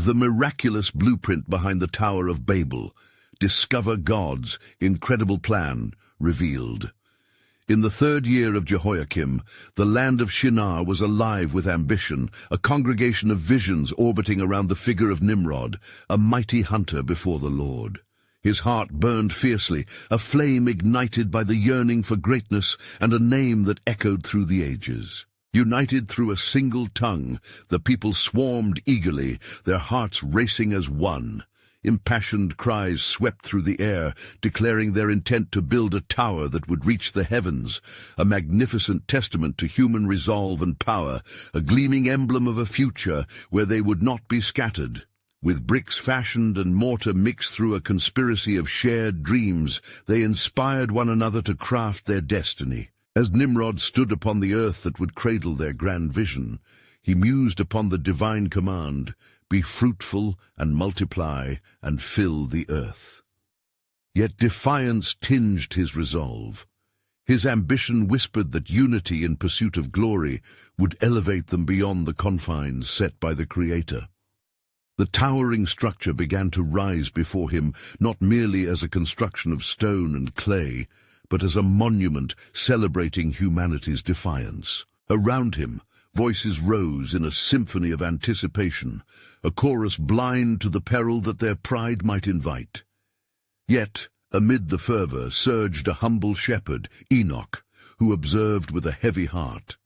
The miraculous blueprint behind the Tower of Babel. Discover God's incredible plan revealed. In the 3rd year of Jehoiakim, the land of Shinar was alive with ambition, a congregation of visions orbiting around the figure of Nimrod, a mighty hunter before the Lord. His heart burned fiercely, a flame ignited by the yearning for greatness and a name that echoed through the ages. United through a single tongue, the people swarmed eagerly, their hearts racing as one. Impassioned cries swept through the air, declaring their intent to build a tower that would reach the heavens, a magnificent testament to human resolve and power, a gleaming emblem of a future where they would not be scattered. With bricks fashioned and mortar mixed through a conspiracy of shared dreams, they inspired one another to craft their destiny. As Nimrod stood upon the earth that would cradle their grand vision, he mused upon the divine command, "Be fruitful and multiply and fill the earth." Yet defiance tinged his resolve. His ambition whispered that unity in pursuit of glory would elevate them beyond the confines set by the Creator. The towering structure began to rise before him, not merely as a construction of stone and clay, but as a monument celebrating humanity's defiance. Around him, voices rose in a symphony of anticipation, a chorus blind to the peril that their pride might invite. Yet, amid the fervor, surged a humble shepherd, Enoch, who observed with a heavy heart.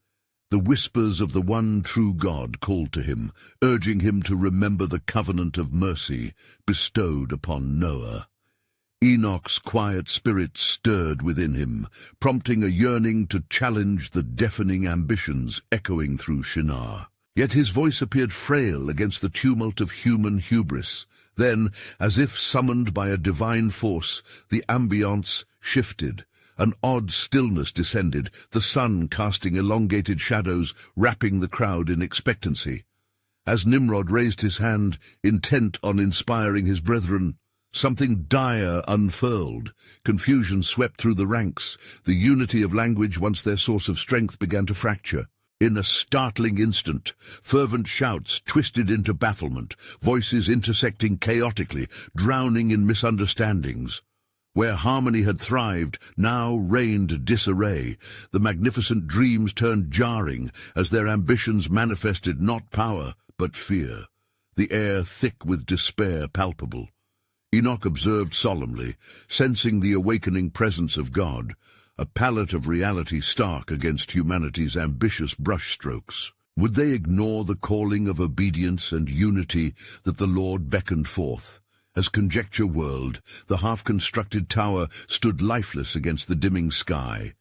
The whispers of the one true God called to him, urging him to remember the covenant of mercy bestowed upon Noah. Enoch's quiet spirit stirred within him, prompting a yearning to challenge the deafening ambitions echoing through Shinar. Yet his voice appeared frail against the tumult of human hubris. Then, as if summoned by a divine force, the ambience shifted. An odd stillness descended, the sun casting elongated shadows, wrapping the crowd in expectancy. As Nimrod raised his hand, intent on inspiring his brethren, something dire unfurled. Confusion swept through the ranks, the unity of language once their source of strength began to fracture. In a startling instant, fervent shouts twisted into bafflement, voices intersecting chaotically, drowning in misunderstandings. Where harmony had thrived, now reigned disarray. The magnificent dreams turned jarring as their ambitions manifested not power, but fear. The air thick with despair palpable. Enoch observed solemnly, sensing the awakening presence of God, a palette of reality stark against humanity's ambitious brushstrokes. Would they ignore the calling of obedience and unity that the Lord beckoned forth? As conjecture whirled, the half-constructed tower stood lifeless against the dimming sky,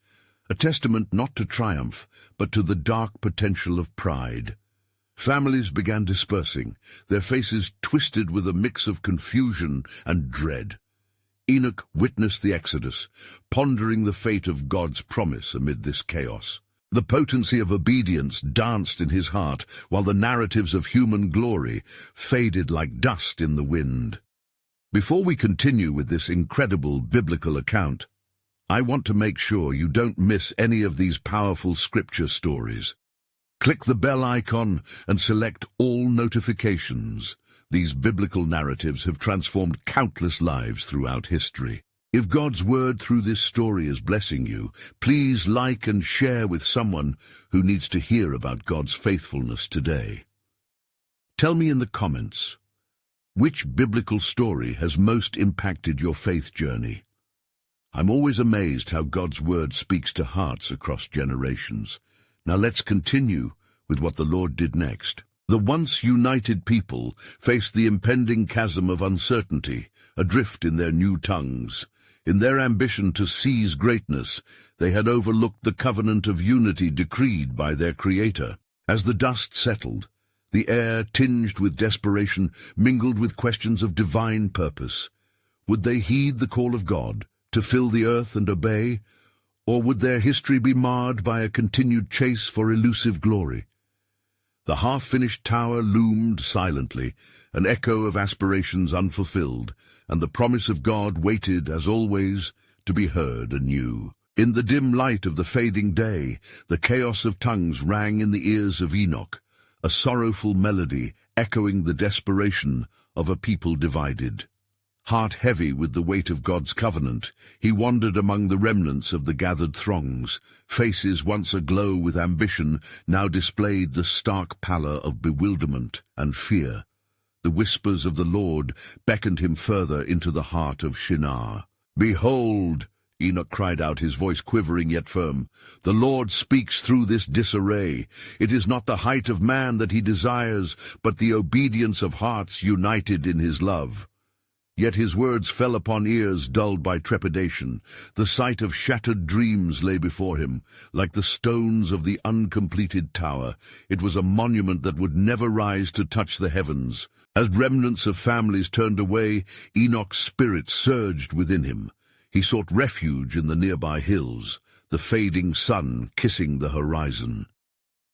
a testament not to triumph, but to the dark potential of pride. Families began dispersing, their faces twisted with a mix of confusion and dread. Enoch witnessed the exodus, pondering the fate of God's promise amid this chaos. The potency of obedience danced in his heart, while the narratives of human glory faded like dust in the wind. Before we continue with this incredible biblical account, I want to make sure you don't miss any of these powerful scripture stories. Click the bell icon and select all notifications. These biblical narratives have transformed countless lives throughout history. If God's word through this story is blessing you, please like and share with someone who needs to hear about God's faithfulness today. Tell me in the comments, which biblical story has most impacted your faith journey? I'm always amazed how God's word speaks to hearts across generations. Now let's continue with what the Lord did next. The once united people faced the impending chasm of uncertainty, adrift in their new tongues. In their ambition to seize greatness, they had overlooked the covenant of unity decreed by their Creator. As the dust settled, the air, tinged with desperation, mingled with questions of divine purpose. Would they heed the call of God to fill the earth and obey? Or would their history be marred by a continued chase for elusive glory? The half-finished tower loomed silently, an echo of aspirations unfulfilled, and the promise of God waited, as always, to be heard anew. In the dim light of the fading day, the chaos of tongues rang in the ears of Enoch, a sorrowful melody echoing the desperation of a people divided. Heart heavy with the weight of God's covenant, he wandered among the remnants of the gathered throngs. Faces once aglow with ambition now displayed the stark pallor of bewilderment and fear. The whispers of the Lord beckoned him further into the heart of Shinar. "Behold," Enoch cried out, his voice quivering yet firm, "the Lord speaks through this disarray. It is not the height of man that he desires, but the obedience of hearts united in his love." Yet his words fell upon ears dulled by trepidation. The sight of shattered dreams lay before him, like the stones of the uncompleted tower. It was a monument that would never rise to touch the heavens. As remnants of families turned away, Enoch's spirit surged within him. He sought refuge in the nearby hills, the fading sun kissing the horizon.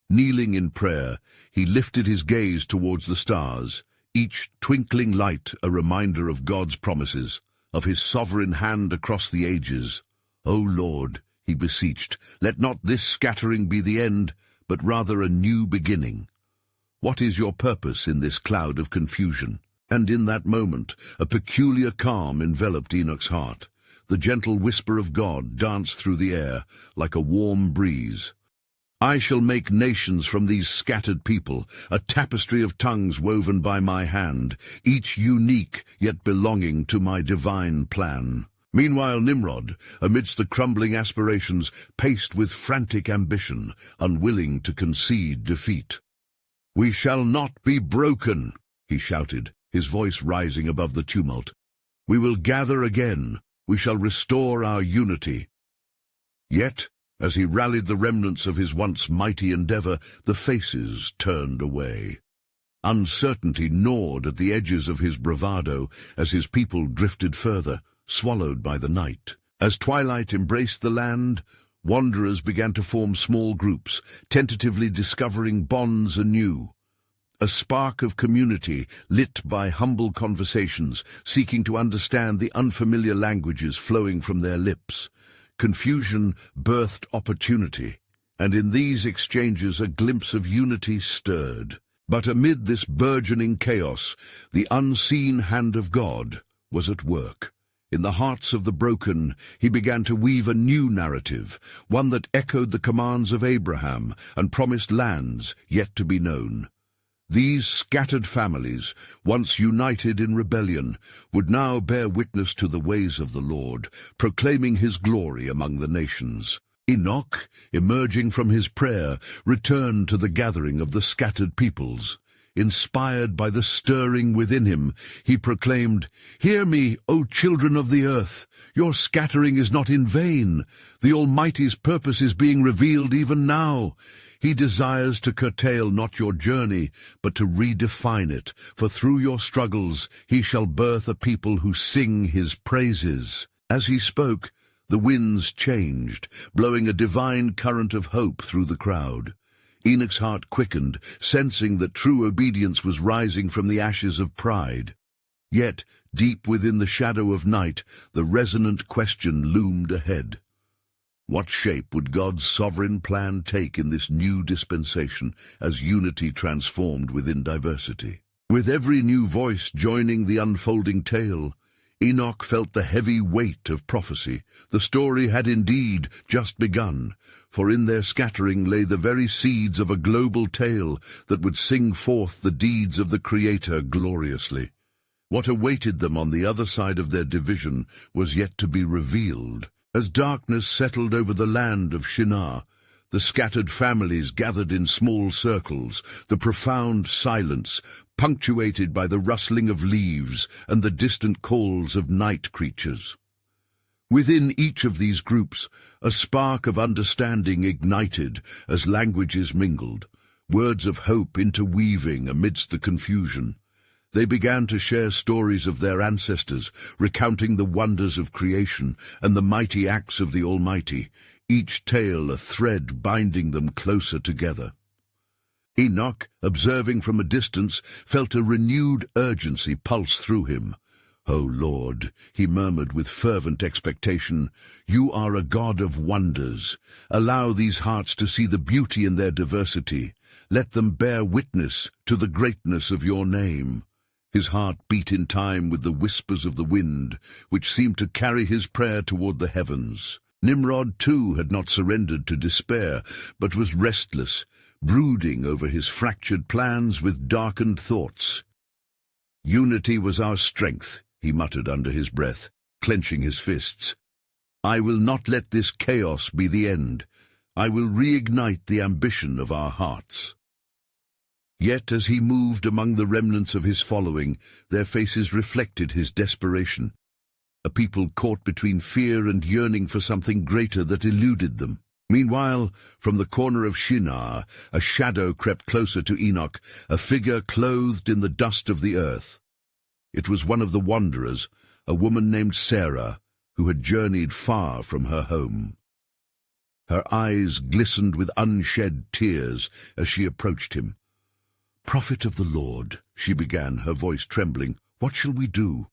Kneeling in prayer, he lifted his gaze towards the stars, each twinkling light a reminder of God's promises, of his sovereign hand across the ages. "O Lord," he beseeched, "let not this scattering be the end, but rather a new beginning. What is your purpose in this cloud of confusion?" And in that moment, a peculiar calm enveloped Enoch's heart. The gentle whisper of God danced through the air like a warm breeze. "I shall make nations from these scattered people, a tapestry of tongues woven by my hand, each unique yet belonging to my divine plan." Meanwhile, Nimrod, amidst the crumbling aspirations, paced with frantic ambition, unwilling to concede defeat. "We shall not be broken," he shouted, his voice rising above the tumult. "We will gather again. We shall restore our unity." Yet, as he rallied the remnants of his once mighty endeavor, the faces turned away. Uncertainty gnawed at the edges of his bravado as his people drifted further, swallowed by the night. As twilight embraced the land, wanderers began to form small groups, tentatively discovering bonds anew. A spark of community lit by humble conversations, seeking to understand the unfamiliar languages flowing from their lips. Confusion birthed opportunity, and in these exchanges a glimpse of unity stirred. But amid this burgeoning chaos, the unseen hand of God was at work. In the hearts of the broken, he began to weave a new narrative, one that echoed the commands of Abraham and promised lands yet to be known. These scattered families, once united in rebellion, would now bear witness to the ways of the Lord, proclaiming his glory among the nations. Enoch, emerging from his prayer, returned to the gathering of the scattered peoples. Inspired by the stirring within him, he proclaimed, "Hear me, O children of the earth! Your scattering is not in vain. The Almighty's purpose is being revealed even now. He desires to curtail not your journey, but to redefine it, for through your struggles he shall birth a people who sing his praises." As he spoke, the winds changed, blowing a divine current of hope through the crowd. Enoch's heart quickened, sensing that true obedience was rising from the ashes of pride. Yet, deep within the shadow of night, the resonant question loomed ahead. What shape would God's sovereign plan take in this new dispensation as unity transformed within diversity? With every new voice joining the unfolding tale, Enoch felt the heavy weight of prophecy. The story had indeed just begun, for in their scattering lay the very seeds of a global tale that would sing forth the deeds of the Creator gloriously. What awaited them on the other side of their division was yet to be revealed. As darkness settled over the land of Shinar, the scattered families gathered in small circles, the profound silence punctuated by the rustling of leaves and the distant calls of night creatures. Within each of these groups, a spark of understanding ignited as languages mingled, words of hope interweaving amidst the confusion. They began to share stories of their ancestors, recounting the wonders of creation and the mighty acts of the Almighty, each tale a thread binding them closer together. Enoch, observing from a distance, felt a renewed urgency pulse through him. "O Lord," he murmured with fervent expectation, "you are a God of wonders. Allow these hearts to see the beauty in their diversity. Let them bear witness to the greatness of your name." His heart beat in time with the whispers of the wind, which seemed to carry his prayer toward the heavens. Nimrod, too, had not surrendered to despair, but was restless, brooding over his fractured plans with darkened thoughts. "Unity was our strength," he muttered under his breath, clenching his fists. "I will not let this chaos be the end. I will reignite the ambition of our hearts." Yet as he moved among the remnants of his following, their faces reflected his desperation, a people caught between fear and yearning for something greater that eluded them. Meanwhile, from the corner of Shinar, a shadow crept closer to Enoch, a figure clothed in the dust of the earth. It was one of the wanderers, a woman named Sarah, who had journeyed far from her home. Her eyes glistened with unshed tears as she approached him. "Prophet of the Lord," she began, her voice trembling, "what shall we do?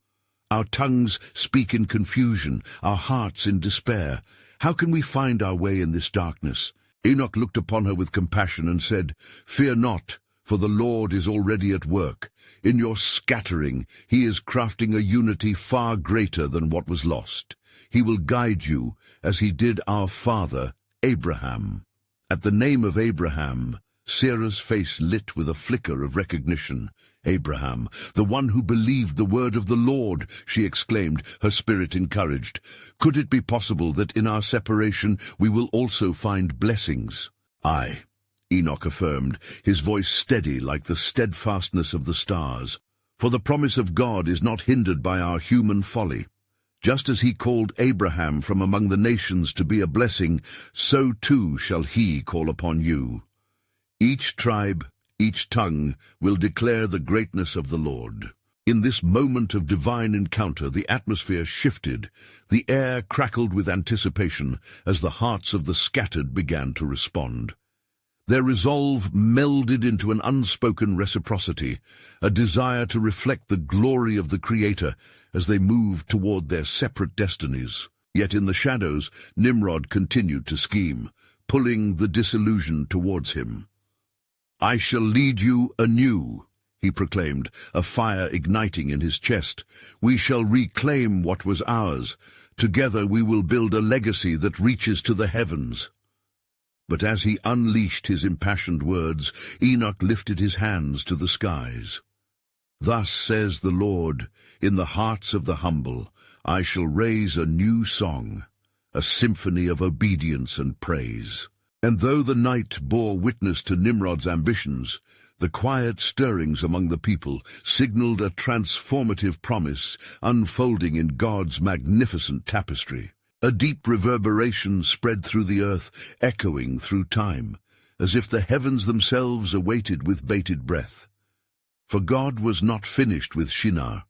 Our tongues speak in confusion, our hearts in despair. How can we find our way in this darkness?" Enoch looked upon her with compassion and said, "Fear not, for the Lord is already at work. In your scattering, he is crafting a unity far greater than what was lost. He will guide you, as he did our father, Abraham." At the name of Abraham, Sarah's face lit with a flicker of recognition. "Abraham, the one who believed the word of the Lord," she exclaimed, her spirit encouraged. "Could it be possible that in our separation we will also find blessings?" "Aye," Enoch affirmed, his voice steady like the steadfastness of the stars. "For the promise of God is not hindered by our human folly. Just as he called Abraham from among the nations to be a blessing, so too shall he call upon you. Each tribe, each tongue will declare the greatness of the Lord." In this moment of divine encounter, the atmosphere shifted. The air crackled with anticipation as the hearts of the scattered began to respond. Their resolve melded into an unspoken reciprocity, a desire to reflect the glory of the Creator as they moved toward their separate destinies. Yet in the shadows, Nimrod continued to scheme, pulling the disillusioned towards him. "I shall lead you anew," he proclaimed, a fire igniting in his chest. "We shall reclaim what was ours. Together we will build a legacy that reaches to the heavens." But as he unleashed his impassioned words, Enoch lifted his hands to the skies. "Thus says the Lord, in the hearts of the humble, I shall raise a new song, a symphony of obedience and praise." And though the night bore witness to Nimrod's ambitions, the quiet stirrings among the people signaled a transformative promise unfolding in God's magnificent tapestry. A deep reverberation spread through the earth, echoing through time, as if the heavens themselves awaited with bated breath. For God was not finished with Shinar.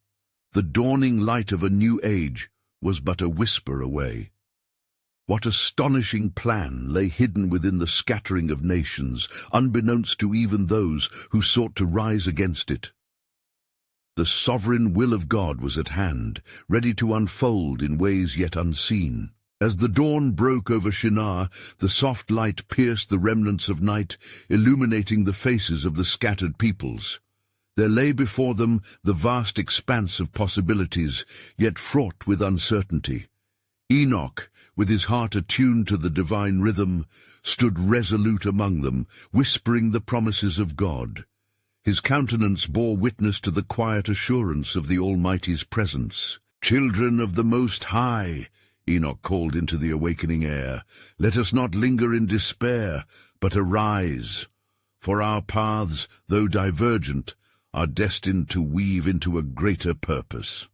The dawning light of a new age was but a whisper away. What astonishing plan lay hidden within the scattering of nations, unbeknownst to even those who sought to rise against it. The sovereign will of God was at hand, ready to unfold in ways yet unseen. As the dawn broke over Shinar, the soft light pierced the remnants of night, illuminating the faces of the scattered peoples. There lay before them the vast expanse of possibilities, yet fraught with uncertainty. Enoch, with his heart attuned to the divine rhythm, stood resolute among them, whispering the promises of God. His countenance bore witness to the quiet assurance of the Almighty's presence. "Children of the Most High," Enoch called into the awakening air, "let us not linger in despair, but arise. For our paths, though divergent, are destined to weave into a greater purpose."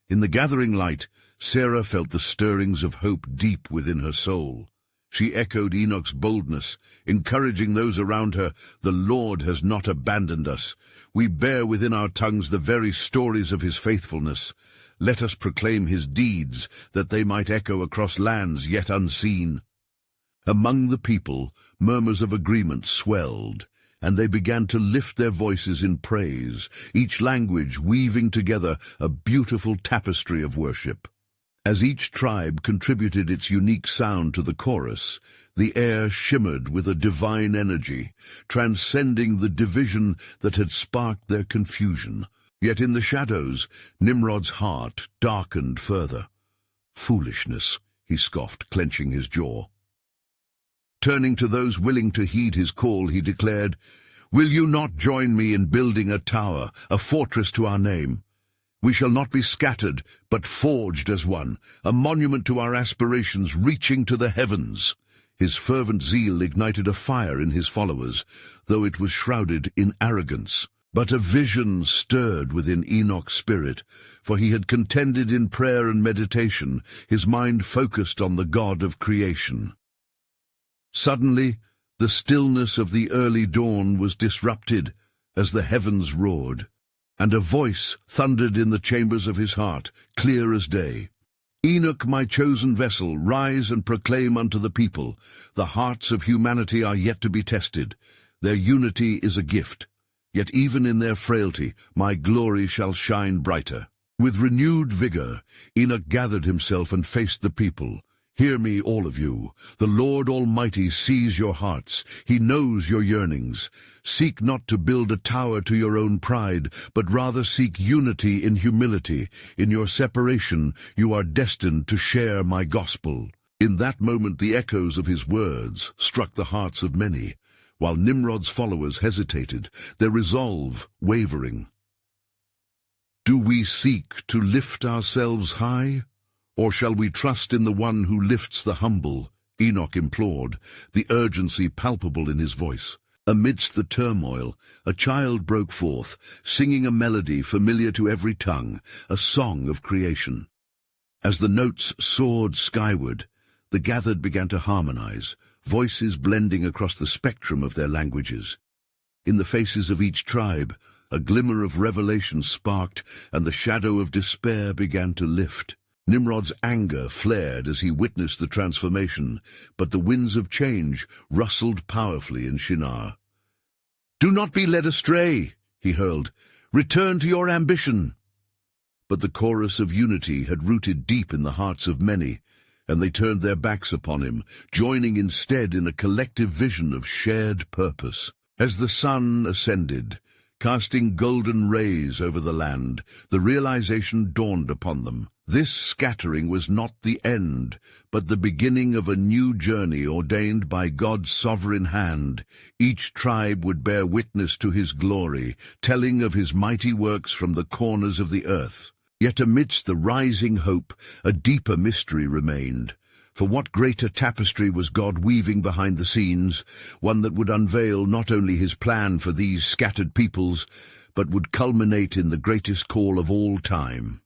In the gathering light, Sarah felt the stirrings of hope deep within her soul. She echoed Enoch's boldness, encouraging those around her. "The Lord has not abandoned us. We bear within our tongues the very stories of his faithfulness. Let us proclaim his deeds, that they might echo across lands yet unseen." Among the people, murmurs of agreement swelled, and they began to lift their voices in praise, each language weaving together a beautiful tapestry of worship. As each tribe contributed its unique sound to the chorus, the air shimmered with a divine energy, transcending the division that had sparked their confusion. Yet in the shadows, Nimrod's heart darkened further. "Foolishness," he scoffed, clenching his jaw. Turning to those willing to heed his call, he declared, "Will you not join me in building a tower, a fortress to our name? We shall not be scattered, but forged as one, a monument to our aspirations reaching to the heavens." His fervent zeal ignited a fire in his followers, though it was shrouded in arrogance. But a vision stirred within Enoch's spirit, for he had contended in prayer and meditation, his mind focused on the God of creation. Suddenly, the stillness of the early dawn was disrupted as the heavens roared, and a voice thundered in the chambers of his heart, clear as day. "Enoch, my chosen vessel, rise and proclaim unto the people, the hearts of humanity are yet to be tested. Their unity is a gift. Yet even in their frailty, my glory shall shine brighter." With renewed vigor, Enoch gathered himself and faced the people. "Hear me, all of you. The Lord Almighty sees your hearts. He knows your yearnings. Seek not to build a tower to your own pride, but rather seek unity in humility. In your separation, you are destined to share my gospel." In that moment, the echoes of his words struck the hearts of many, while Nimrod's followers hesitated, their resolve wavering. "Do we seek to lift ourselves high? Or shall we trust in the one who lifts the humble?" Enoch implored, the urgency palpable in his voice. Amidst the turmoil, a child broke forth, singing a melody familiar to every tongue, a song of creation. As the notes soared skyward, the gathered began to harmonize, voices blending across the spectrum of their languages. In the faces of each tribe, a glimmer of revelation sparked, and the shadow of despair began to lift. Nimrod's anger flared as he witnessed the transformation, but the winds of change rustled powerfully in Shinar. "Do not be led astray," he hurled. "Return to your ambition." But the chorus of unity had rooted deep in the hearts of many, and they turned their backs upon him, joining instead in a collective vision of shared purpose. As the sun ascended, casting golden rays over the land, the realization dawned upon them. This scattering was not the end, but the beginning of a new journey ordained by God's sovereign hand. Each tribe would bear witness to his glory, telling of his mighty works from the corners of the earth. Yet amidst the rising hope, a deeper mystery remained. For what greater tapestry was God weaving behind the scenes, one that would unveil not only his plan for these scattered peoples, but would culminate in the greatest call of all time.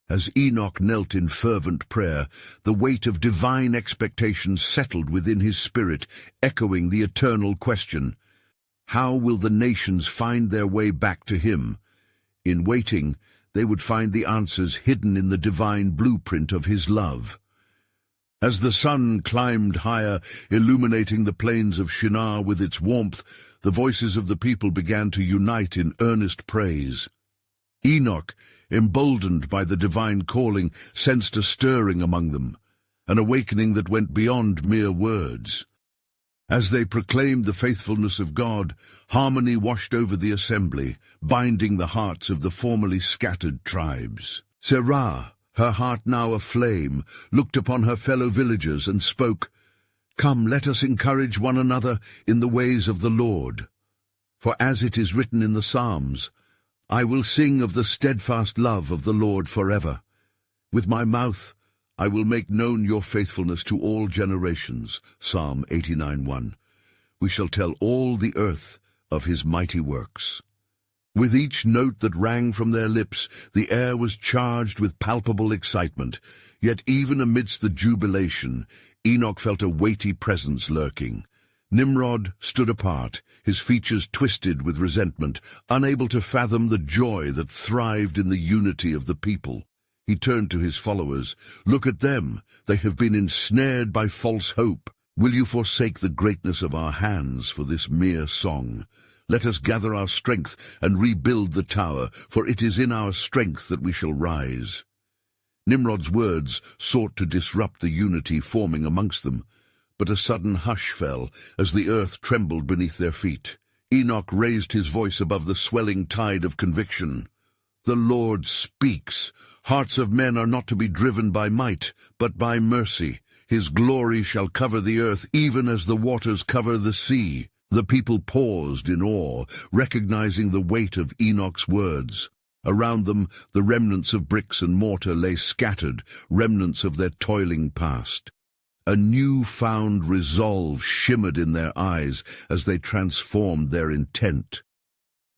As Enoch knelt in fervent prayer, the weight of divine expectation settled within his spirit, echoing the eternal question, how will the nations find their way back to him? In waiting, they would find the answers hidden in the divine blueprint of his love. As the sun climbed higher, illuminating the plains of Shinar with its warmth, the voices of the people began to unite in earnest praise. Enoch, emboldened by the divine calling, sensed a stirring among them, an awakening that went beyond mere words. As they proclaimed the faithfulness of God, harmony washed over the assembly, binding the hearts of the formerly scattered tribes. Sarah, her heart now aflame, looked upon her fellow villagers and spoke, "Come, let us encourage one another in the ways of the Lord. For as it is written in the Psalms, I will sing of the steadfast love of the Lord forever. With my mouth I will make known your faithfulness to all generations." Psalm 89:1. We shall tell all the earth of his mighty works. With each note that rang from their lips, the air was charged with palpable excitement. Yet even amidst the jubilation, Enoch felt a weighty presence lurking. Nimrod stood apart, his features twisted with resentment, unable to fathom the joy that thrived in the unity of the people. He turned to his followers. "Look at them. They have been ensnared by false hope. Will you forsake the greatness of our hands for this mere song? Let us gather our strength and rebuild the tower, for it is in our strength that we shall rise." Nimrod's words sought to disrupt the unity forming amongst them, but a sudden hush fell as the earth trembled beneath their feet. Enoch raised his voice above the swelling tide of conviction. "The Lord speaks. Hearts of men are not to be driven by might, but by mercy. His glory shall cover the earth, even as the waters cover the sea." The people paused in awe, recognizing the weight of Enoch's words. Around them, the remnants of bricks and mortar lay scattered, remnants of their toiling past. A newfound resolve shimmered in their eyes as they transformed their intent.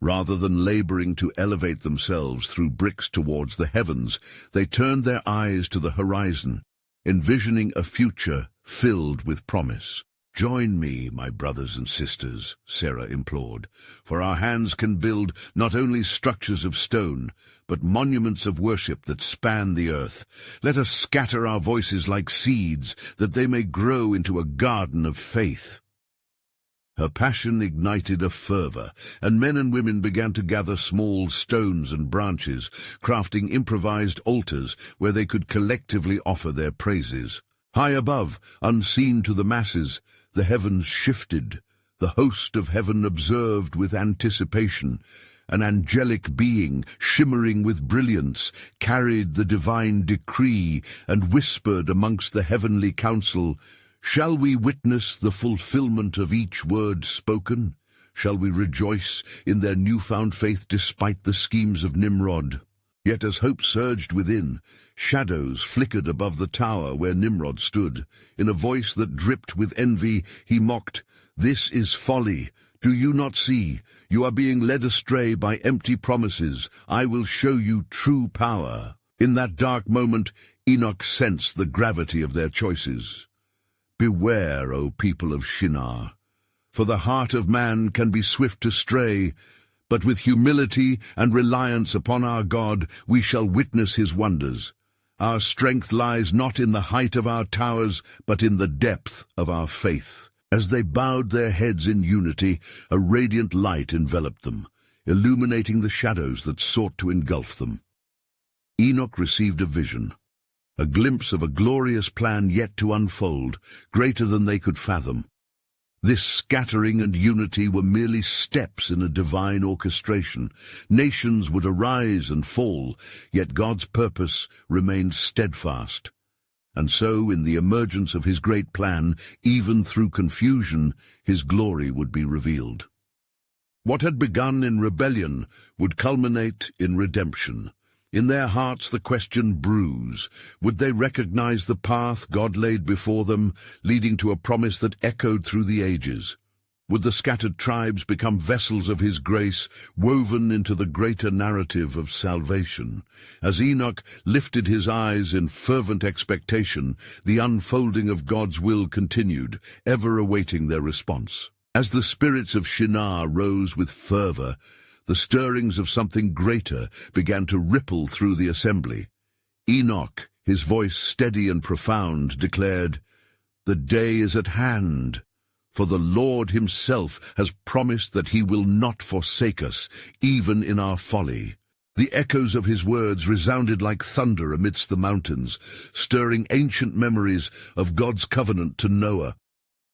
Rather than laboring to elevate themselves through bricks towards the heavens, they turned their eyes to the horizon, envisioning a future filled with promise. "Join me, my brothers and sisters," Sarah implored, "for our hands can build not only structures of stone, but monuments of worship that span the earth. Let us scatter our voices like seeds, that they may grow into a garden of faith." Her passion ignited a fervor, and men and women began to gather small stones and branches, crafting improvised altars where they could collectively offer their praises. High above, unseen to the masses, the heavens shifted. The host of heaven observed with anticipation. An angelic being, shimmering with brilliance, carried the divine decree and whispered amongst the heavenly council, "Shall we witness the fulfillment of each word spoken? Shall we rejoice in their newfound faith despite the schemes of Nimrod?" Yet as hope surged within, shadows flickered above the tower where Nimrod stood. In a voice that dripped with envy, he mocked, "This is folly. Do you not see? You are being led astray by empty promises. I will show you true power." In that dark moment, Enoch sensed the gravity of their choices. "Beware, O people of Shinar, for the heart of man can be swift to stray, but with humility and reliance upon our God we shall witness his wonders. Our strength lies not in the height of our towers, but in the depth of our faith." As they bowed their heads in unity, a radiant light enveloped them, illuminating the shadows that sought to engulf them. Enoch received a vision, a glimpse of a glorious plan yet to unfold, greater than they could fathom. This scattering and unity were merely steps in a divine orchestration. Nations would arise and fall, yet God's purpose remained steadfast. And so, in the emergence of his great plan, even through confusion, his glory would be revealed. What had begun in rebellion would culminate in redemption. In their hearts the question brews: would they recognize the path God laid before them, leading to a promise that echoed through the ages? Would the scattered tribes become vessels of his grace, woven into the greater narrative of salvation? As Enoch lifted his eyes in fervent expectation, the unfolding of God's will continued, ever awaiting their response. As the spirits of Shinar rose with fervor, the stirrings of something greater began to ripple through the assembly. Enoch, his voice steady and profound, declared, "The day is at hand, for the Lord himself has promised that he will not forsake us, even in our folly." The echoes of his words resounded like thunder amidst the mountains, stirring ancient memories of God's covenant to Noah.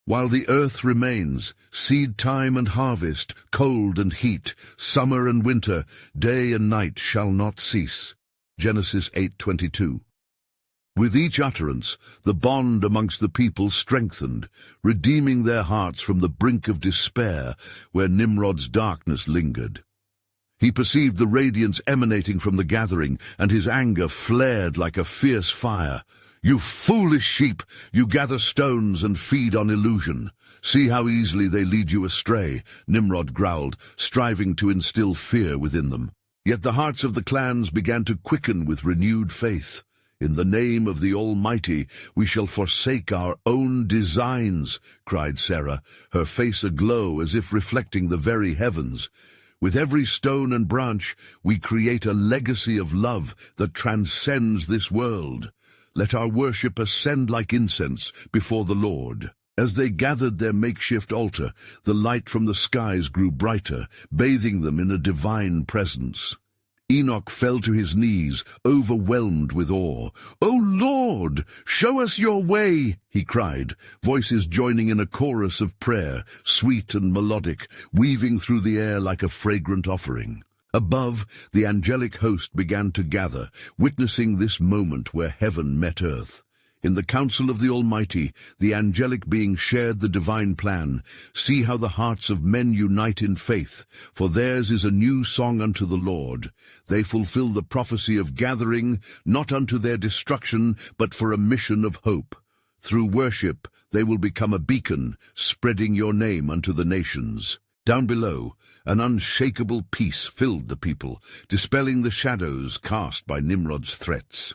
While the earth remains, seed time and harvest, cold and heat, summer and winter, day and night shall not cease. Genesis 8:22. With each utterance, the bond amongst the people strengthened, redeeming their hearts from the brink of despair where Nimrod's darkness lingered. He perceived the radiance emanating from the gathering, and his anger flared like a fierce fire. "You foolish sheep! You gather stones and feed on illusion. See how easily they lead you astray," Nimrod growled, striving to instill fear within them. Yet the hearts of the clans began to quicken with renewed faith. "In the name of the Almighty, we shall forsake our own designs," cried Sarah, her face aglow as if reflecting the very heavens. "With every stone and branch, we create a legacy of love that transcends this world. Let our worship ascend like incense before the Lord." As they gathered their makeshift altar, the light from the skies grew brighter, bathing them in a divine presence. Enoch fell to his knees, overwhelmed with awe. "O Lord, show us your way," he cried, voices joining in a chorus of prayer, sweet and melodic, weaving through the air like a fragrant offering. Above, the angelic host began to gather, witnessing this moment where heaven met earth. In the council of the Almighty, the angelic beings shared the divine plan. See how the hearts of men unite in faith, for theirs is a new song unto the Lord. They fulfill the prophecy of gathering, not unto their destruction, but for a mission of hope. Through worship, they will become a beacon, spreading your name unto the nations. Down below, an unshakable peace filled the people, dispelling the shadows cast by Nimrod's threats.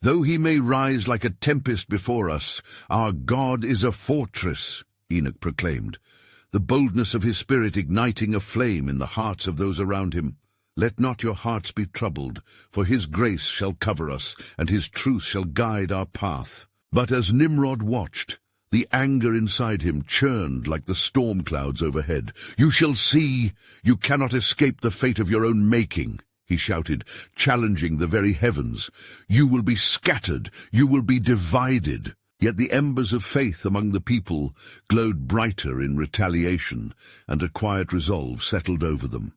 "Though he may rise like a tempest before us, our God is a fortress," Enoch proclaimed, the boldness of his spirit igniting a flame in the hearts of those around him. "Let not your hearts be troubled, for his grace shall cover us, and his truth shall guide our path." But as Nimrod watched, the anger inside him churned like the storm clouds overhead. "You shall see! You cannot escape the fate of your own making," he shouted, challenging the very heavens. "You will be scattered, you will be divided." Yet the embers of faith among the people glowed brighter in retaliation, and a quiet resolve settled over them.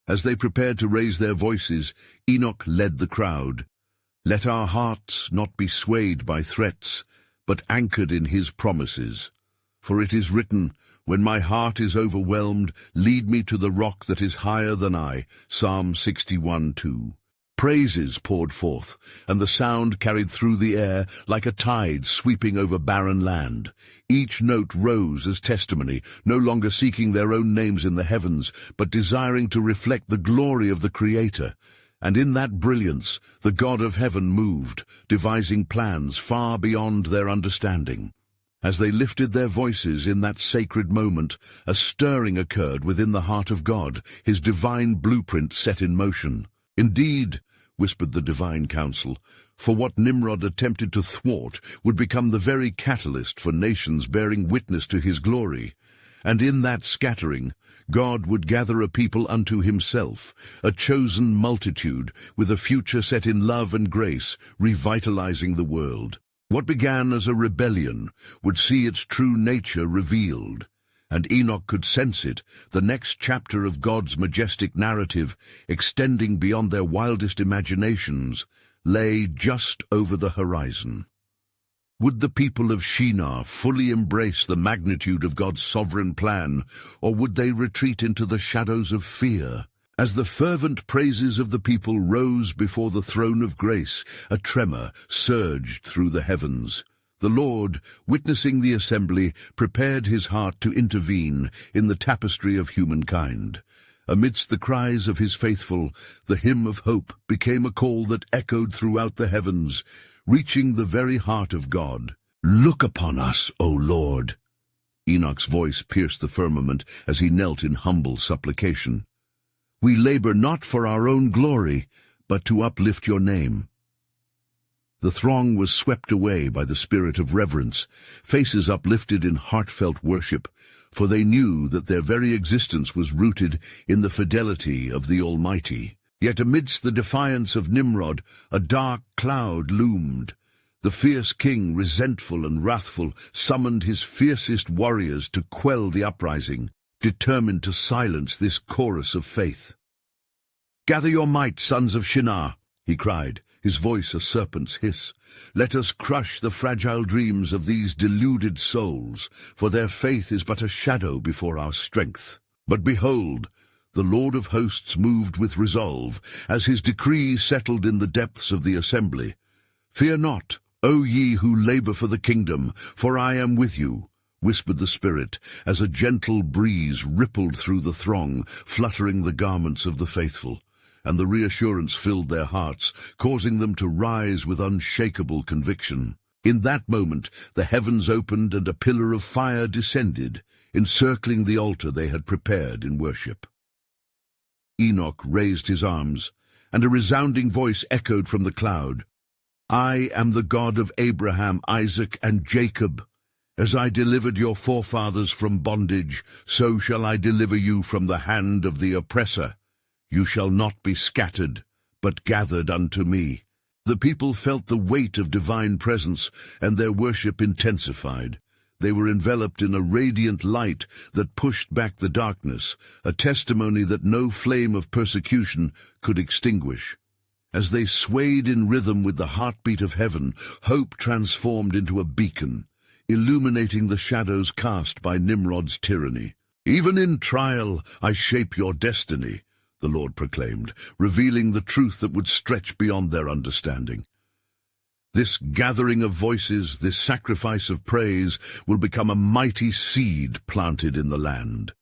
As they prepared to raise their voices, Enoch led the crowd. "Let our hearts not be swayed by threats, but anchored in his promises. For it is written, 'When my heart is overwhelmed, lead me to the rock that is higher than I.'" Psalm 61:2. Praises poured forth, and the sound carried through the air like a tide sweeping over barren land. Each note rose as testimony, no longer seeking their own names in the heavens, but desiring to reflect the glory of the Creator. And in that brilliance, the God of heaven moved, devising plans far beyond their understanding. As they lifted their voices in that sacred moment, a stirring occurred within the heart of God, his divine blueprint set in motion. "Indeed," whispered the divine council, "for what Nimrod attempted to thwart would become the very catalyst for nations bearing witness to his glory. And in that scattering, God would gather a people unto himself, a chosen multitude, with a future set in love and grace, revitalizing the world. What began as a rebellion would see its true nature revealed, and Enoch could sense it, the next chapter of God's majestic narrative, extending beyond their wildest imaginations, lay just over the horizon. Would the people of Shinar fully embrace the magnitude of God's sovereign plan, or would they retreat into the shadows of fear? As the fervent praises of the people rose before the throne of grace, a tremor surged through the heavens. The Lord, witnessing the assembly, prepared his heart to intervene in the tapestry of humankind. Amidst the cries of his faithful, the hymn of hope became a call that echoed throughout the heavens, reaching the very heart of God. "Look upon us, O Lord!" Enoch's voice pierced the firmament as he knelt in humble supplication. "We labor not for our own glory, but to uplift your name." The throng was swept away by the spirit of reverence, faces uplifted in heartfelt worship, for they knew that their very existence was rooted in the fidelity of the Almighty. Yet amidst the defiance of Nimrod, a dark cloud loomed. The fierce king, resentful and wrathful, summoned his fiercest warriors to quell the uprising, determined to silence this chorus of faith. "Gather your might, sons of Shinar," he cried, his voice a serpent's hiss. "Let us crush the fragile dreams of these deluded souls, for their faith is but a shadow before our strength." But behold, the Lord of hosts moved with resolve, as his decree settled in the depths of the assembly. "Fear not, O ye who labor for the kingdom, for I am with you," whispered the Spirit, as a gentle breeze rippled through the throng, fluttering the garments of the faithful. And the reassurance filled their hearts, causing them to rise with unshakable conviction. In that moment, the heavens opened and a pillar of fire descended, encircling the altar they had prepared in worship. Enoch raised his arms, and a resounding voice echoed from the cloud. "I am the God of Abraham, Isaac, and Jacob. As I delivered your forefathers from bondage, so shall I deliver you from the hand of the oppressor. You shall not be scattered, but gathered unto me." The people felt the weight of divine presence, and their worship intensified. They were enveloped in a radiant light that pushed back the darkness, a testimony that no flame of persecution could extinguish. As they swayed in rhythm with the heartbeat of heaven, hope transformed into a beacon, illuminating the shadows cast by Nimrod's tyranny. "Even in trial I shape your destiny," the Lord proclaimed, revealing the truth that would stretch beyond their understanding. This gathering of voices, this sacrifice of praise, will become a mighty seed planted in the land.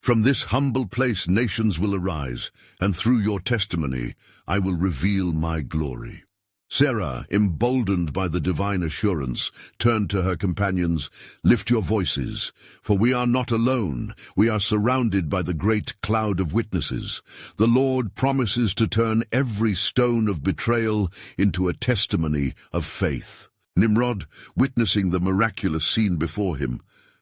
From this humble place nations will arise, and through your testimony I will reveal my glory. Sarah, emboldened by the divine assurance, turned to her companions. "Lift your voices, for we are not alone. We are surrounded by the great cloud of witnesses. The Lord promises to turn every stone of betrayal into a testimony of faith." Nimrod, witnessing the miraculous scene before him,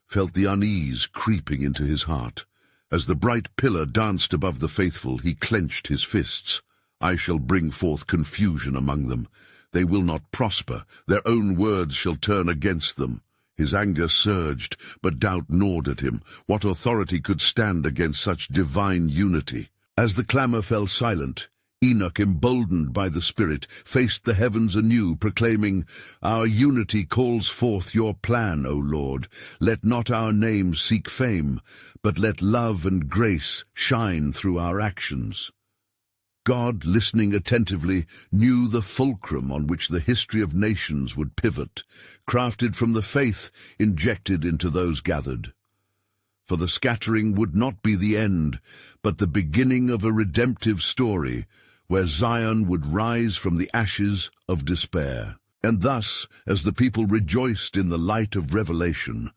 felt the unease creeping into his heart. As the bright pillar danced above the faithful, he clenched his fists. "I shall bring forth confusion among them. They will not prosper. Their own words shall turn against them." His anger surged, but doubt gnawed at him. What authority could stand against such divine unity? As the clamor fell silent, Enoch, emboldened by the Spirit, faced the heavens anew, proclaiming, "Our unity calls forth your plan, O Lord. Let not our name seek fame, but let love and grace shine through our actions." God, listening attentively, knew the fulcrum on which the history of nations would pivot, crafted from the faith injected into those gathered. For the scattering would not be the end, but the beginning of a redemptive story, where Zion would rise from the ashes of despair. And thus, as the people rejoiced in the light of revelation,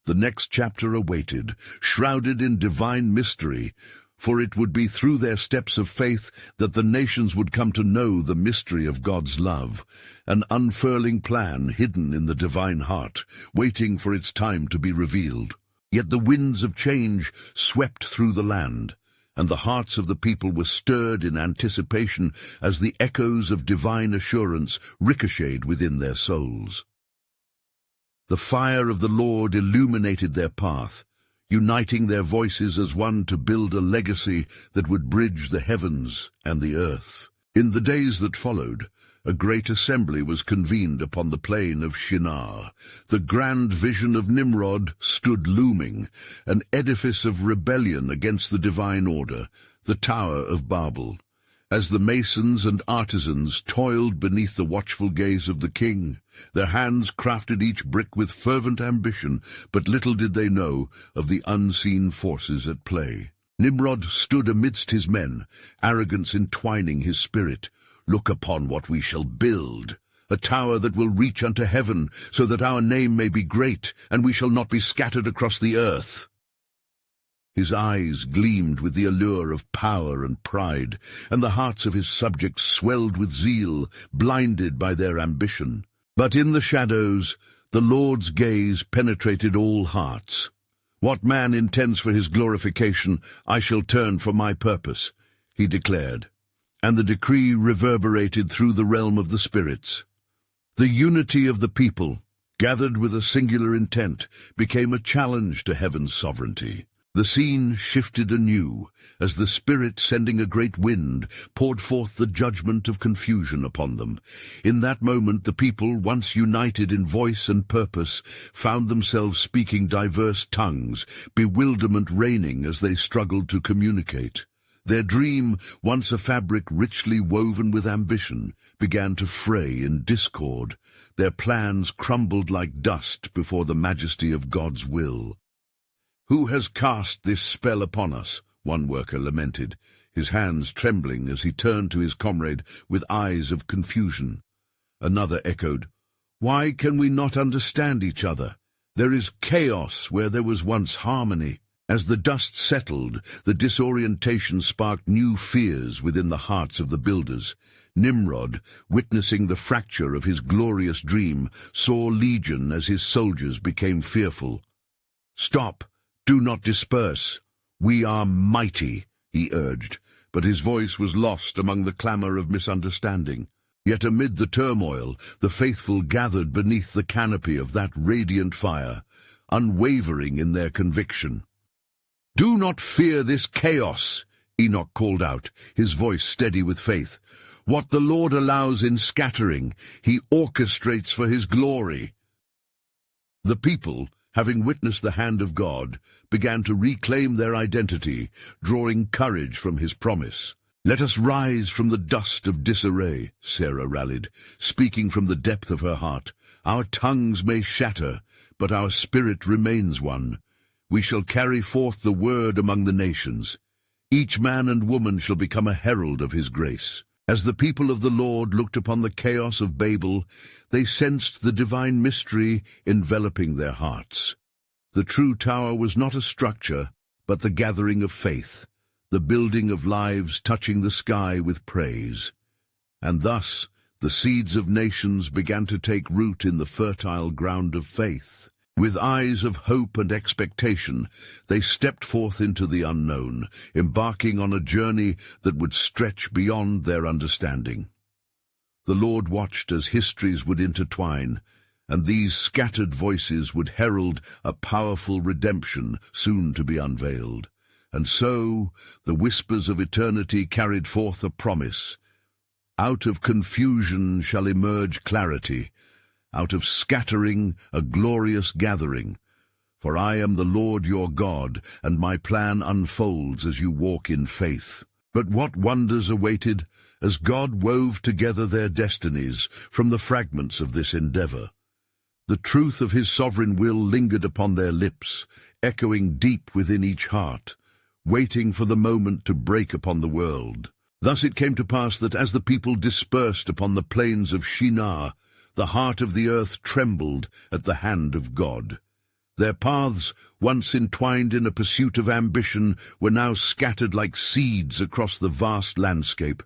the next chapter awaited, shrouded in divine mystery, for it would be through their steps of faith that the nations would come to know the mystery of God's love, an unfurling plan hidden in the divine heart, waiting for its time to be revealed. Yet the winds of change swept through the land, and the hearts of the people were stirred in anticipation as the echoes of divine assurance ricocheted within their souls. The fire of the Lord illuminated their path, uniting their voices as one to build a legacy that would bridge the heavens and the earth. In the days that followed, a great assembly was convened upon the plain of Shinar. The grand vision of Nimrod stood looming, an edifice of rebellion against the divine order, the Tower of Babel. As the masons and artisans toiled beneath the watchful gaze of the king, their hands crafted each brick with fervent ambition, but little did they know of the unseen forces at play. Nimrod stood amidst his men, arrogance entwining his spirit. "Look upon what we shall build, a tower that will reach unto heaven, so that our name may be great, and we shall not be scattered across the earth." His eyes gleamed with the allure of power and pride, and the hearts of his subjects swelled with zeal, blinded by their ambition. But in the shadows, the Lord's gaze penetrated all hearts. "What man intends for his glorification, I shall turn for my purpose," he declared, and the decree reverberated through the realm of the spirits. The unity of the people, gathered with a singular intent, became a challenge to heaven's sovereignty. The scene shifted anew, as the Spirit, sending a great wind, poured forth the judgment of confusion upon them. In that moment the people, once united in voice and purpose, found themselves speaking diverse tongues, bewilderment reigning as they struggled to communicate. Their dream, once a fabric richly woven with ambition, began to fray in discord. Their plans crumbled like dust before the majesty of God's will. "Who has cast this spell upon us?" one worker lamented, his hands trembling as he turned to his comrade with eyes of confusion. Another echoed, "Why can we not understand each other? There is chaos where there was once harmony." As the dust settled, the disorientation sparked new fears within the hearts of the builders. Nimrod, witnessing the fracture of his glorious dream, saw legion as his soldiers became fearful. "Stop! Do not disperse. We are mighty," he urged, but his voice was lost among the clamor of misunderstanding. Yet amid the turmoil, the faithful gathered beneath the canopy of that radiant fire, unwavering in their conviction. "Do not fear this chaos," Enoch called out, his voice steady with faith. "What the Lord allows in scattering, he orchestrates for his glory." The people, having witnessed the hand of God, began to reclaim their identity, drawing courage from his promise. "Let us rise from the dust of disarray," Sarah rallied, speaking from the depth of her heart. "Our tongues may shatter, but our spirit remains one. We shall carry forth the word among the nations. Each man and woman shall become a herald of his grace." As the people of the Lord looked upon the chaos of Babel, they sensed the divine mystery enveloping their hearts. The true tower was not a structure, but the gathering of faith, the building of lives touching the sky with praise. And thus, the seeds of nations began to take root in the fertile ground of faith. With eyes of hope and expectation, they stepped forth into the unknown, embarking on a journey that would stretch beyond their understanding. The Lord watched as histories would intertwine, and these scattered voices would herald a powerful redemption soon to be unveiled. And so, the whispers of eternity carried forth a promise. Out of confusion shall emerge clarity, out of scattering a glorious gathering. For I am the Lord your God, and my plan unfolds as you walk in faith. But what wonders awaited as God wove together their destinies from the fragments of this endeavor. The truth of his sovereign will lingered upon their lips, echoing deep within each heart, waiting for the moment to break upon the world. Thus it came to pass that as the people dispersed upon the plains of Shinar, the heart of the earth trembled at the hand of God. Their paths, once entwined in a pursuit of ambition, were now scattered like seeds across the vast landscape.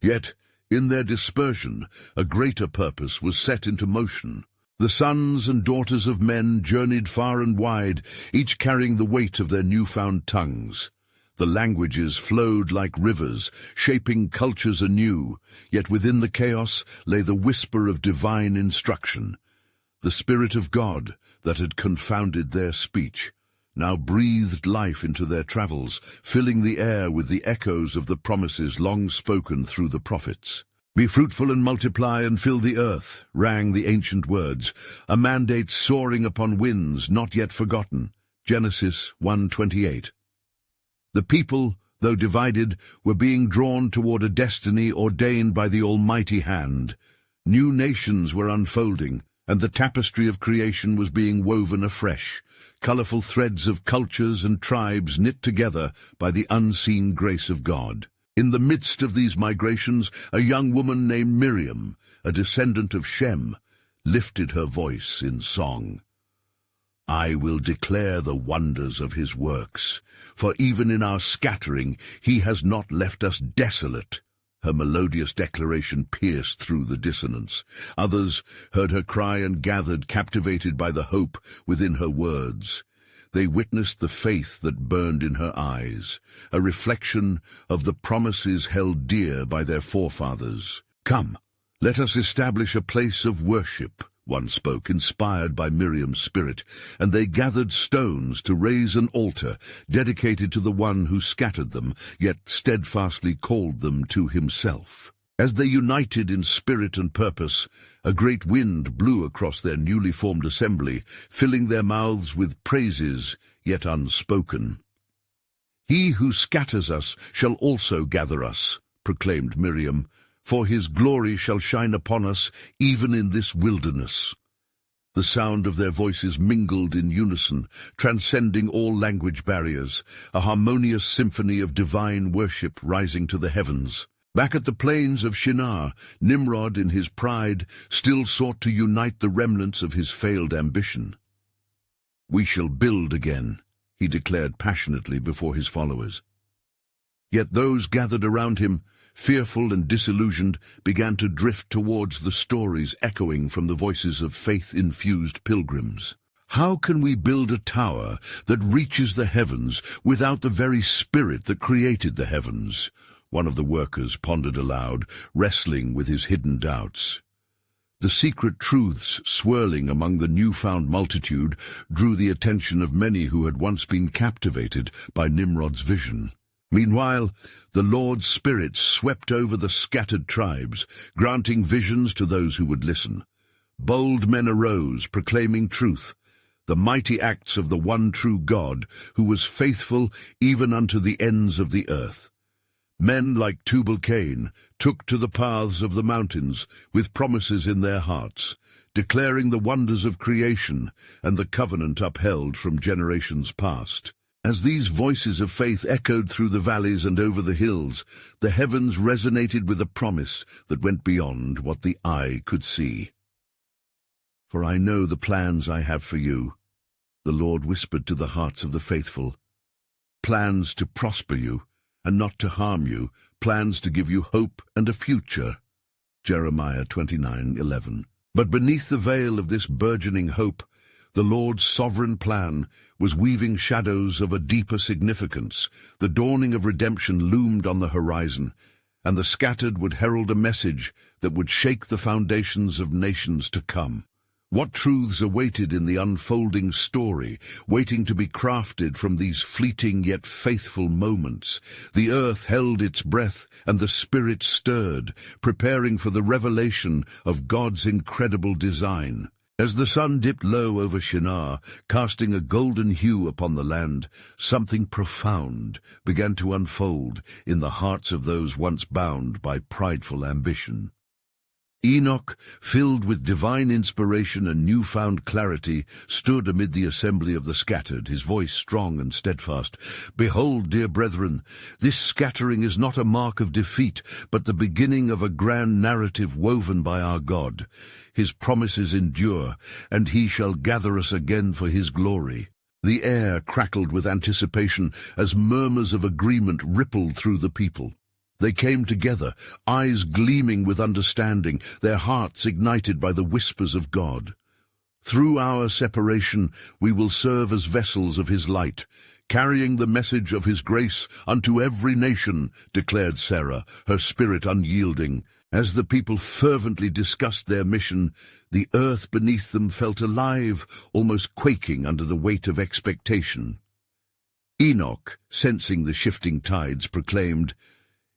Yet, in their dispersion, a greater purpose was set into motion. The sons and daughters of men journeyed far and wide, each carrying the weight of their newfound tongues. The languages flowed like rivers, shaping cultures anew, yet within the chaos lay the whisper of divine instruction. The Spirit of God, that had confounded their speech, now breathed life into their travels, filling the air with the echoes of the promises long spoken through the prophets. "Be fruitful and multiply and fill the earth," rang the ancient words, a mandate soaring upon winds not yet forgotten. Genesis 1:28. The people, though divided, were being drawn toward a destiny ordained by the Almighty hand. New nations were unfolding, and the tapestry of creation was being woven afresh, colorful threads of cultures and tribes knit together by the unseen grace of God. In the midst of these migrations, a young woman named Miriam, a descendant of Shem, lifted her voice in song. "I will declare the wonders of his works, for even in our scattering he has not left us desolate." Her melodious declaration pierced through the dissonance. Others heard her cry and gathered, captivated by the hope within her words. They witnessed the faith that burned in her eyes, a reflection of the promises held dear by their forefathers. "Come, let us establish a place of worship," one spoke, inspired by Miriam's spirit, and they gathered stones to raise an altar dedicated to the one who scattered them, yet steadfastly called them to himself. As they united in spirit and purpose, a great wind blew across their newly formed assembly, filling their mouths with praises yet unspoken. "He who scatters us shall also gather us," proclaimed Miriam, "for his glory shall shine upon us even in this wilderness." The sound of their voices mingled in unison, transcending all language barriers, a harmonious symphony of divine worship rising to the heavens. Back at the plains of Shinar, Nimrod, in his pride, still sought to unite the remnants of his failed ambition. "We shall build again," he declared passionately before his followers. Yet those gathered around him, fearful and disillusioned, began to drift towards the stories echoing from the voices of faith-infused pilgrims. "How can we build a tower that reaches the heavens without the very spirit that created the heavens?" one of the workers pondered aloud, wrestling with his hidden doubts. The secret truths swirling among the newfound multitude drew the attention of many who had once been captivated by Nimrod's vision. Meanwhile, the Lord's Spirit swept over the scattered tribes, granting visions to those who would listen. Bold men arose, proclaiming truth, the mighty acts of the one true God, who was faithful even unto the ends of the earth. Men like Tubal-Cain took to the paths of the mountains with promises in their hearts, declaring the wonders of creation and the covenant upheld from generations past. As these voices of faith echoed through the valleys and over the hills, the heavens resonated with a promise that went beyond what the eye could see. "For I know the plans I have for you," the Lord whispered to the hearts of the faithful. "Plans to prosper you and not to harm you, plans to give you hope and a future." Jeremiah 29:11. But beneath the veil of this burgeoning hope, the Lord's sovereign plan was weaving shadows of a deeper significance. The dawning of redemption loomed on the horizon, and the scattered would herald a message that would shake the foundations of nations to come. What truths awaited in the unfolding story, waiting to be crafted from these fleeting yet faithful moments? The earth held its breath, and the Spirit stirred, preparing for the revelation of God's incredible design. As the sun dipped low over Shinar, casting a golden hue upon the land, something profound began to unfold in the hearts of those once bound by prideful ambition. Enoch, filled with divine inspiration and newfound clarity, stood amid the assembly of the scattered, his voice strong and steadfast. "Behold, dear brethren, this scattering is not a mark of defeat, but the beginning of a grand narrative woven by our God. His promises endure, and he shall gather us again for his glory." The air crackled with anticipation as murmurs of agreement rippled through the people. They came together, eyes gleaming with understanding, their hearts ignited by the whispers of God. "Through our separation we will serve as vessels of his light, carrying the message of his grace unto every nation," declared Sarah, her spirit unyielding. As the people fervently discussed their mission, the earth beneath them felt alive, almost quaking under the weight of expectation. Enoch, sensing the shifting tides, proclaimed,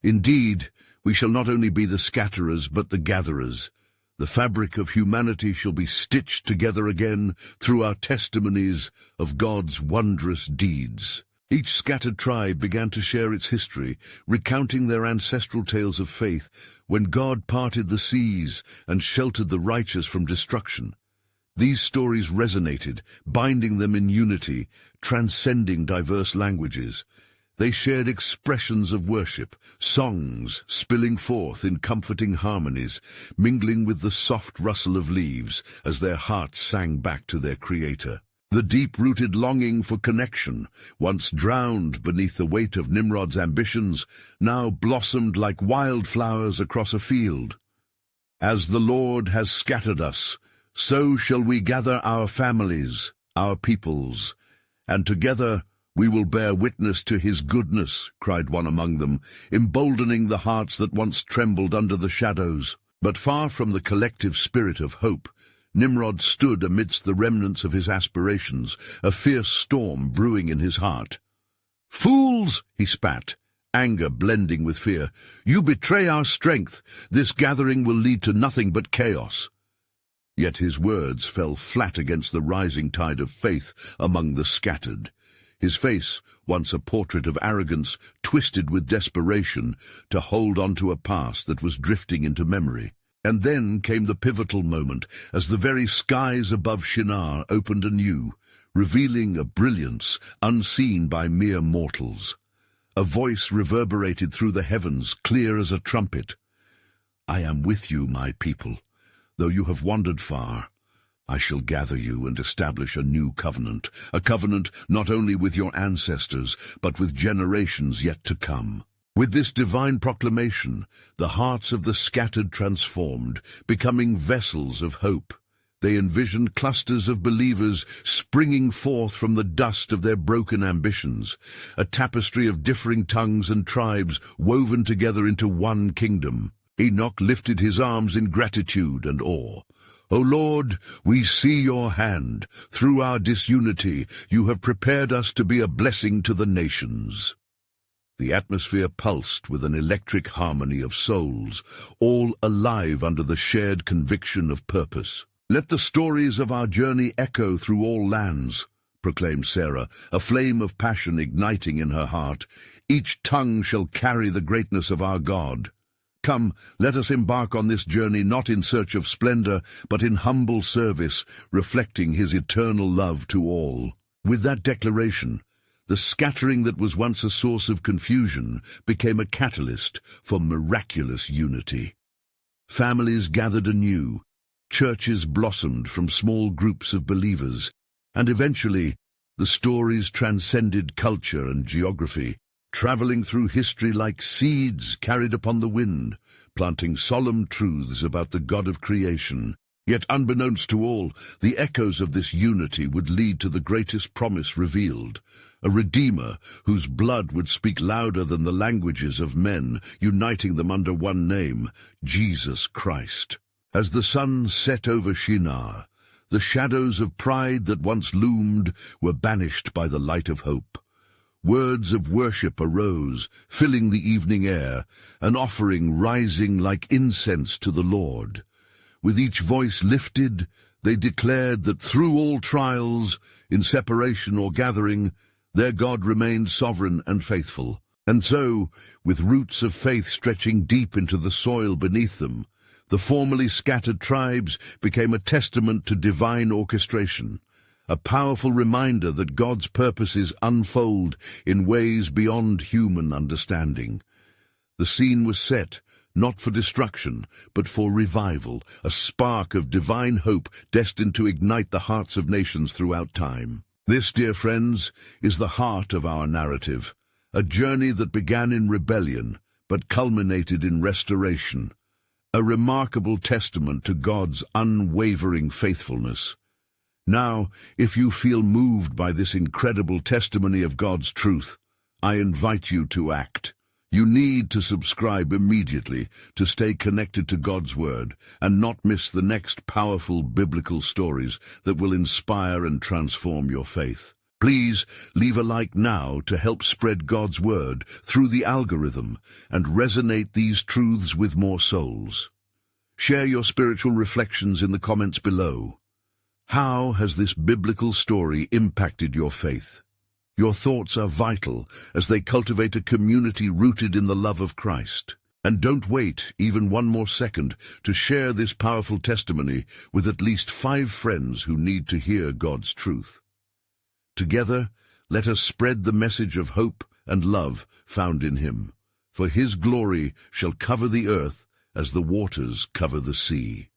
"Indeed, we shall not only be the scatterers, but the gatherers. The fabric of humanity shall be stitched together again through our testimonies of God's wondrous deeds." Each scattered tribe began to share its history, recounting their ancestral tales of faith when God parted the seas and sheltered the righteous from destruction. These stories resonated, binding them in unity, transcending diverse languages. They shared expressions of worship, songs spilling forth in comforting harmonies, mingling with the soft rustle of leaves as their hearts sang back to their Creator. The deep-rooted longing for connection, once drowned beneath the weight of Nimrod's ambitions, now blossomed like wildflowers across a field. "As the Lord has scattered us, so shall we gather our families, our peoples, and together we will bear witness to his goodness," cried one among them, emboldening the hearts that once trembled under the shadows. But far from the collective spirit of hope, Nimrod stood amidst the remnants of his aspirations, a fierce storm brewing in his heart. "Fools!" he spat, anger blending with fear. "You betray our strength. This gathering will lead to nothing but chaos." Yet his words fell flat against the rising tide of faith among the scattered. His face, once a portrait of arrogance, twisted with desperation to hold on to a past that was drifting into memory. And then came the pivotal moment, as the very skies above Shinar opened anew, revealing a brilliance unseen by mere mortals. A voice reverberated through the heavens, clear as a trumpet. "I am with you, my people. Though you have wandered far, I shall gather you and establish a new covenant, a covenant not only with your ancestors, but with generations yet to come." With this divine proclamation, the hearts of the scattered transformed, becoming vessels of hope. They envisioned clusters of believers springing forth from the dust of their broken ambitions, a tapestry of differing tongues and tribes woven together into one kingdom. Enoch lifted his arms in gratitude and awe. O Lord, we see your hand. Through our disunity, you have prepared us to be a blessing to the nations. The atmosphere pulsed with an electric harmony of souls, all alive under the shared conviction of purpose. Let the stories of our journey echo through all lands, proclaimed Sarah, a flame of passion igniting in her heart. Each tongue shall carry the greatness of our God. Come, let us embark on this journey not in search of splendor, but in humble service, reflecting his eternal love to all. With that declaration, the scattering that was once a source of confusion became a catalyst for miraculous unity. Families gathered anew, churches blossomed from small groups of believers, and eventually the stories transcended culture and geography, traveling through history like seeds carried upon the wind, planting solemn truths about the God of creation. Yet unbeknownst to all, the echoes of this unity would lead to the greatest promise revealed, a Redeemer whose blood would speak louder than the languages of men, uniting them under one name, Jesus Christ. As the sun set over Shinar, the shadows of pride that once loomed were banished by the light of hope. Words of worship arose, filling the evening air, an offering rising like incense to the Lord. With each voice lifted, they declared that through all trials, in separation or gathering, their God remained sovereign and faithful. And so, with roots of faith stretching deep into the soil beneath them, the formerly scattered tribes became a testament to divine orchestration, a powerful reminder that God's purposes unfold in ways beyond human understanding. The scene was set, not for destruction, but for revival, a spark of divine hope destined to ignite the hearts of nations throughout time. This, dear friends, is the heart of our narrative, a journey that began in rebellion, but culminated in restoration, a remarkable testament to God's unwavering faithfulness. Now, if you feel moved by this incredible testimony of God's truth, I invite you to act. You need to subscribe immediately to stay connected to God's Word and not miss the next powerful biblical stories that will inspire and transform your faith. Please leave a like now to help spread God's Word through the algorithm and resonate these truths with more souls. Share your spiritual reflections in the comments below. How has this biblical story impacted your faith? Your thoughts are vital as they cultivate a community rooted in the love of Christ. And don't wait even one more second to share this powerful testimony with at least 5 friends who need to hear God's truth. Together, let us spread the message of hope and love found in Him, for His glory shall cover the earth as the waters cover the sea.